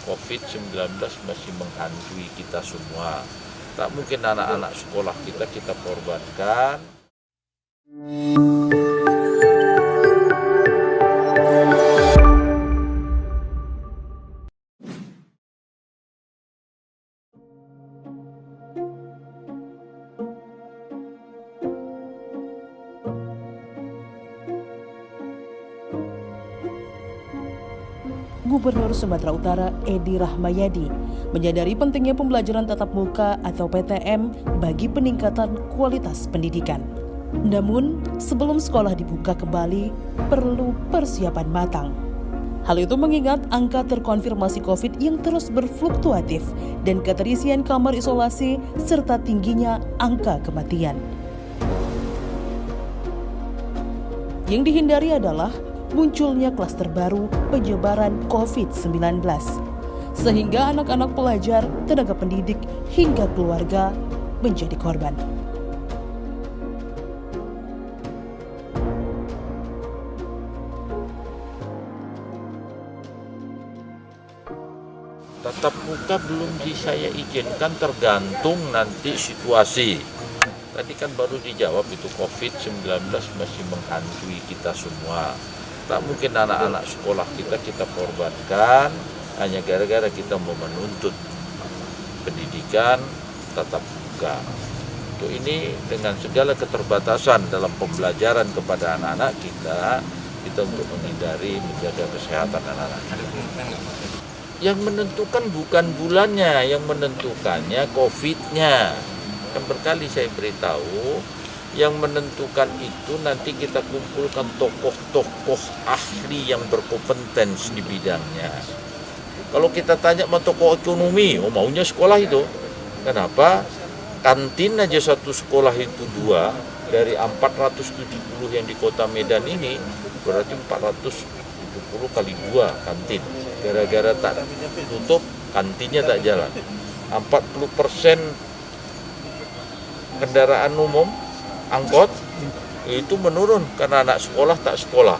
COVID-19 masih menghantui kita semua. Tak mungkin anak-anak sekolah kita korbankan. Gubernur Sumatera Utara Edi Rahmayadi menyadari pentingnya pembelajaran tatap muka atau PTM bagi peningkatan kualitas pendidikan. Namun, sebelum sekolah dibuka kembali, perlu persiapan matang. Hal itu mengingat angka terkonfirmasi COVID yang terus berfluktuatif dan keterisian kamar isolasi serta tingginya angka kematian. Yang dihindari adalah munculnya klaster baru penyebaran COVID-19, sehingga anak-anak pelajar, tenaga pendidik, hingga keluarga menjadi korban. Tatap muka belum saya izinkan, tergantung nanti situasi. Tadi kan baru dijawab itu COVID-19 masih menghantui kita semua. Tak mungkin anak-anak sekolah kita korbankan hanya gara-gara kita mau menuntut pendidikan tatap muka. Untuk ini dengan segala keterbatasan dalam pembelajaran kepada anak-anak kita untuk menghindari menjaga kesehatan anak-anak. Yang menentukan bukan bulannya, yang menentukannya COVID-nya. Kan berkali saya beritahu, yang menentukan itu nanti kita kumpulkan tokoh-tokoh ahli yang berkompetens di bidangnya. Kalau kita tanya sama tokoh ekonomi, maunya sekolah itu. Kenapa? Kantin aja satu sekolah itu 2, dari 470 yang di kota Medan ini, berarti 470 kali 2 kantin. Gara-gara tak tutup, kantinnya tak jalan. 40% kendaraan umum, angkot itu menurun karena anak sekolah tak sekolah.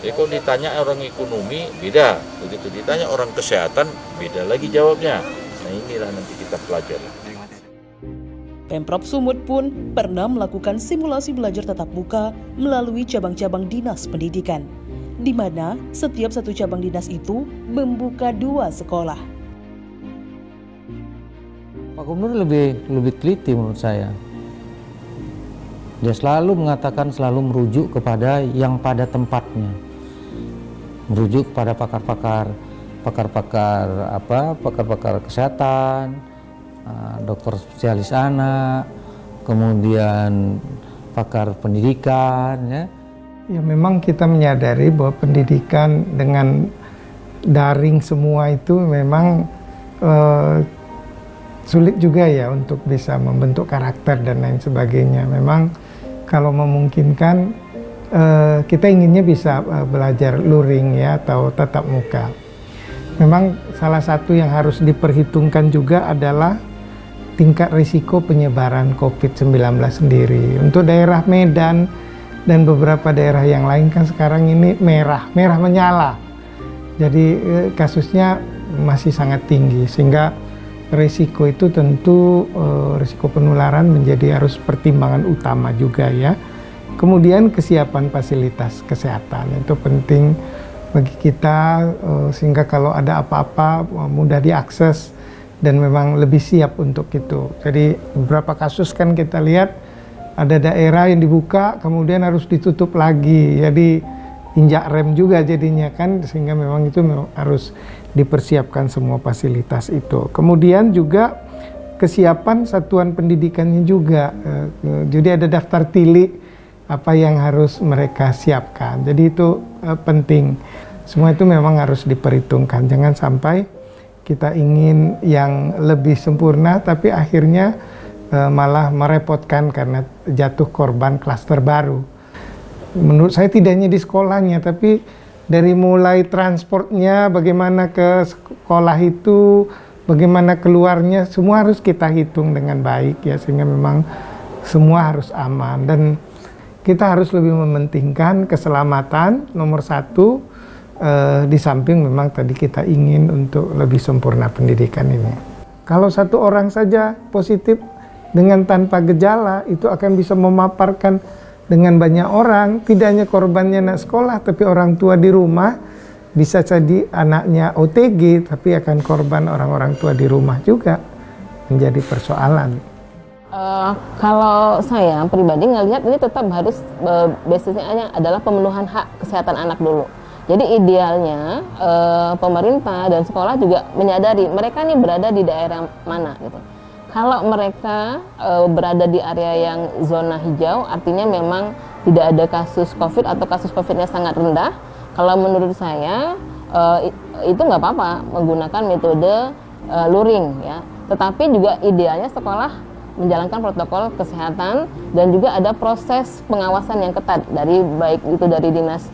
Jadi kalau ditanya orang ekonomi beda, begitu ditanya orang kesehatan beda lagi jawabnya. Nah inilah nanti kita pelajari. Pemprov Sumut pun pernah melakukan simulasi belajar tatap muka melalui cabang-cabang dinas pendidikan, di mana setiap satu cabang dinas itu membuka 2 sekolah. Pak Gubernur lebih teliti menurut saya. Dia selalu mengatakan, selalu merujuk kepada yang pada tempatnya, merujuk kepada pakar-pakar kesehatan, dokter spesialis anak, kemudian pakar pendidikan. Ya memang kita menyadari bahwa pendidikan dengan daring semua itu memang sulit juga ya untuk bisa membentuk karakter dan lain sebagainya. Memang kalau memungkinkan kita inginnya bisa belajar luring ya atau tatap muka. Memang salah satu yang harus diperhitungkan juga adalah tingkat risiko penyebaran COVID-19 sendiri. Untuk daerah Medan dan beberapa daerah yang lain kan sekarang ini merah menyala. Jadi kasusnya masih sangat tinggi sehingga risiko itu tentu risiko penularan menjadi harus pertimbangan utama juga ya. Kemudian kesiapan fasilitas kesehatan itu penting bagi kita sehingga kalau ada apa-apa mudah diakses dan memang lebih siap untuk itu. Jadi beberapa kasus kan kita lihat ada daerah yang dibuka kemudian harus ditutup lagi. Jadi injak rem juga jadinya kan, sehingga memang itu harus dipersiapkan semua fasilitas itu. Kemudian juga kesiapan satuan pendidikannya juga. Jadi ada daftar tilik apa yang harus mereka siapkan. Jadi itu penting. Semua itu memang harus diperhitungkan. Jangan sampai kita ingin yang lebih sempurna tapi akhirnya malah merepotkan karena jatuh korban klaster baru. Menurut saya tidak hanya di sekolahnya, tapi dari mulai transportnya, bagaimana ke sekolah itu, bagaimana keluarnya, semua harus kita hitung dengan baik ya, sehingga memang semua harus aman. Dan kita harus lebih mementingkan keselamatan nomor 1, di samping memang tadi kita ingin untuk lebih sempurna pendidikan ini. Kalau satu orang saja positif dengan tanpa gejala, itu akan bisa memaparkan dengan banyak orang, tidak hanya korbannya anak sekolah, tapi orang tua di rumah, bisa jadi anaknya OTG, tapi akan korban orang-orang tua di rumah juga, menjadi persoalan. Kalau saya pribadi ngelihat ini tetap harus basisnya adalah pemenuhan hak kesehatan anak dulu. Jadi idealnya pemerintah dan sekolah juga menyadari mereka ini berada di daerah mana gitu. Kalau mereka berada di area yang zona hijau, artinya memang tidak ada kasus COVID atau kasus COVID-nya sangat rendah. Kalau menurut saya itu nggak apa-apa menggunakan metode luring ya. Tetapi juga idealnya sekolah menjalankan protokol kesehatan dan juga ada proses pengawasan yang ketat dari baik itu dari dinas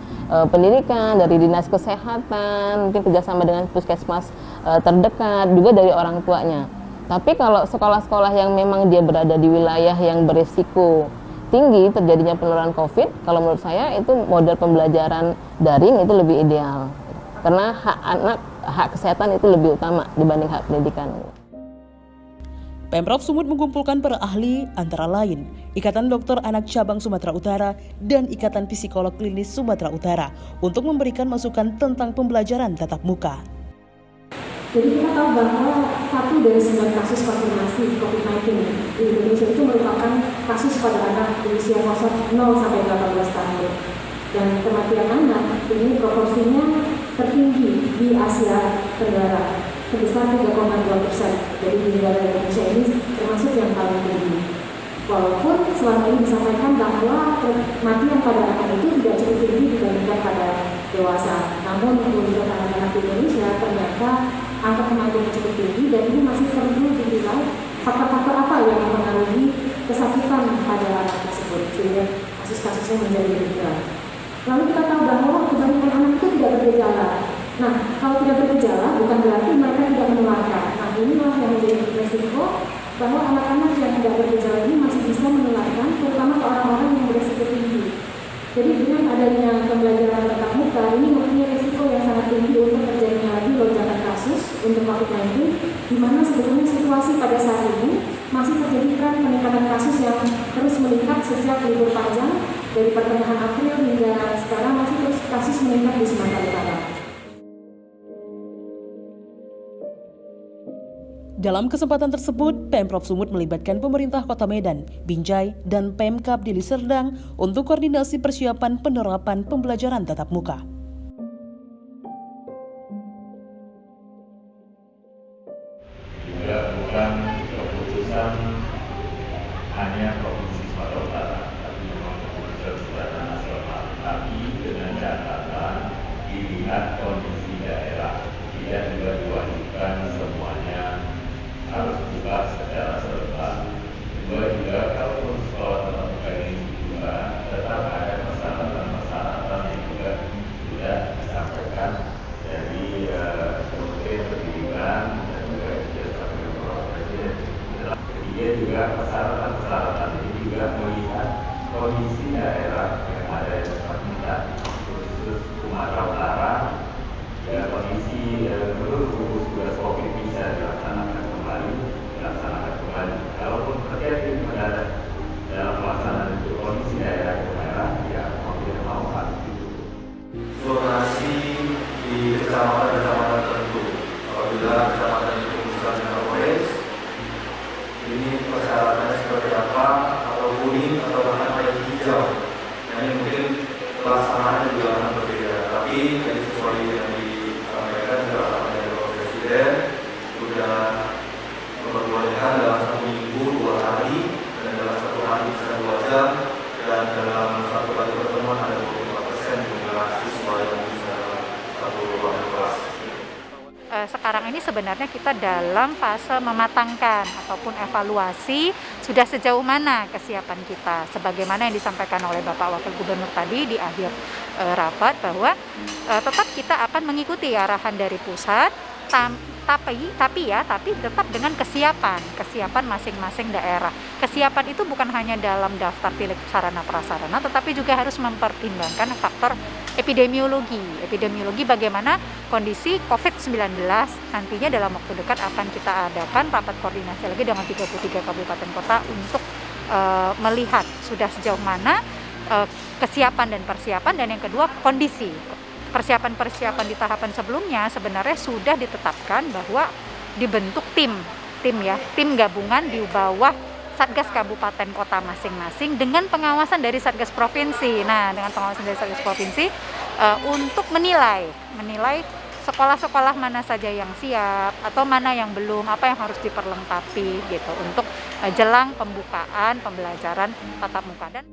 pendidikan, dari dinas kesehatan, mungkin kerjasama dengan puskesmas terdekat, juga dari orang tuanya. Tapi kalau sekolah-sekolah yang memang dia berada di wilayah yang berisiko tinggi terjadinya penularan COVID, kalau menurut saya itu model pembelajaran daring itu lebih ideal. Karena hak anak, hak kesehatan itu lebih utama dibanding hak pendidikan. Pemprov Sumut mengumpulkan para ahli antara lain Ikatan Dokter Anak Cabang Sumatera Utara dan Ikatan Psikolog Klinis Sumatera Utara untuk memberikan masukan tentang pembelajaran tatap muka. Jadi kita tahu bahwa 1 dari 9 kasus konfirmasi COVID-19 di Indonesia itu merupakan kasus pada anak di usia 0 sampai 18 tahun. Dan kematian anak ini proporsinya tertinggi di Asia Tenggara, sebesar 3,2%. Jadi di negara Indonesia ini termasuk yang paling tinggi. Walaupun selama ini disampaikan bahwa kematian pada anak itu tidak cukup tinggi dibandingkan pada dewasa. Namun untuk anak-anak di Indonesia ternyata angka kematian cukup tinggi dan ini masih perlu dinilai faktor-faktor apa yang mempengaruhi kesakitan pada anak tersebut sehingga kasus-kasusnya menjadi lebih berat. Lalu kita tahu bahwa kebanyakan anak itu tidak bergejala. Nah, kalau tidak bergejala bukan berarti mereka tidak menularkan. Nah, inilah yang menjadi resiko bahwa anak-anak yang tidak bergejala ini masih bisa menularkan, terutama ke orang-orang yang beresiko tinggi. Jadi dengan adanya pembelajaran tatap muka ini mempunyai resiko yang sangat tinggi untuk terjadinya lagi lonjakan kasus untuk COVID-19, di mana sebetulnya situasi pada saat ini masih terjadi tren peningkatan kasus yang terus meningkat sejak libur panjang dari pertengahan April hingga sekarang masih terus kasus meningkat di Sumatera Utara. Dalam kesempatan tersebut, Pemprov Sumut melibatkan pemerintah Kota Medan, Binjai, dan Pemkab Deli Serdang untuk koordinasi persiapan penerapan pembelajaran tatap muka. Juga bukan keputusan hanya Provinsi Sumatera Utara, tapi memang keputusan secara nasional. Tapi dengan catatan dilihat kondisi daerah, tidak juga diwajibkan semuanya harus buka secara serta. Kedua juga kalau sekolah tatap muka ini juga tetap ada persyaratan-persyaratan yang juga sudah disampaikan dari Kementerian Pendidikan dan juga disampaikan oleh Presiden. Ketiga juga persyaratan-persyaratan ini juga melihat kondisi daerah yang ada di kita, khusus Sumatera Utara, ya kondisi menurut gugus tugas COVID bisa dilaksanakan kembali. Kalaupun terjadi mendadak dalam pelaksanaan itu kondisi daerah yang merah, ya mau tidak mau harus ditutup. Zonasi di kecamatan-kecamatan tertentu. Apabila kecamatan itu misalnya orange, ini persyaratannya seperti apa, atau kuning, atau bahkan kayak hijau. Nah, ini mungkin pelaksanaannya juga akan berbeda. Tapi yang sesuai yang disampaikan juga oleh Bapak Presiden sudah memperbolehkan dalam 1 minggu 2 hari, dan dalam 1 hari bisa 2 jam, dan dalam 1 kali pertemuan ada 25% jumlah siswa yang bisa 1 ruangan kelas. Sekarang ini sebenarnya kita dalam fase mematangkan ataupun evaluasi sudah sejauh mana kesiapan kita, sebagaimana yang disampaikan oleh Bapak Wakil Gubernur tadi di akhir rapat bahwa tetap kita akan mengikuti arahan dari pusat, tapi tetap dengan kesiapan masing-masing daerah. Kesiapan itu bukan hanya dalam daftar tilik sarana prasarana, tetapi juga harus mempertimbangkan faktor epidemiologi bagaimana kondisi COVID-19 nantinya dalam waktu dekat akan kita adakan rapat koordinasi lagi dengan 33 kabupaten kota untuk melihat sudah sejauh mana kesiapan dan persiapan, dan yang kedua kondisi. Persiapan di tahapan sebelumnya sebenarnya sudah ditetapkan bahwa dibentuk tim gabungan di bawah Satgas Kabupaten Kota masing-masing dengan pengawasan dari Satgas Provinsi. Nah, dengan pengawasan dari Satgas Provinsi untuk menilai sekolah-sekolah mana saja yang siap atau mana yang belum, apa yang harus diperlengkapi gitu untuk jelang pembukaan pembelajaran tatap muka. Dan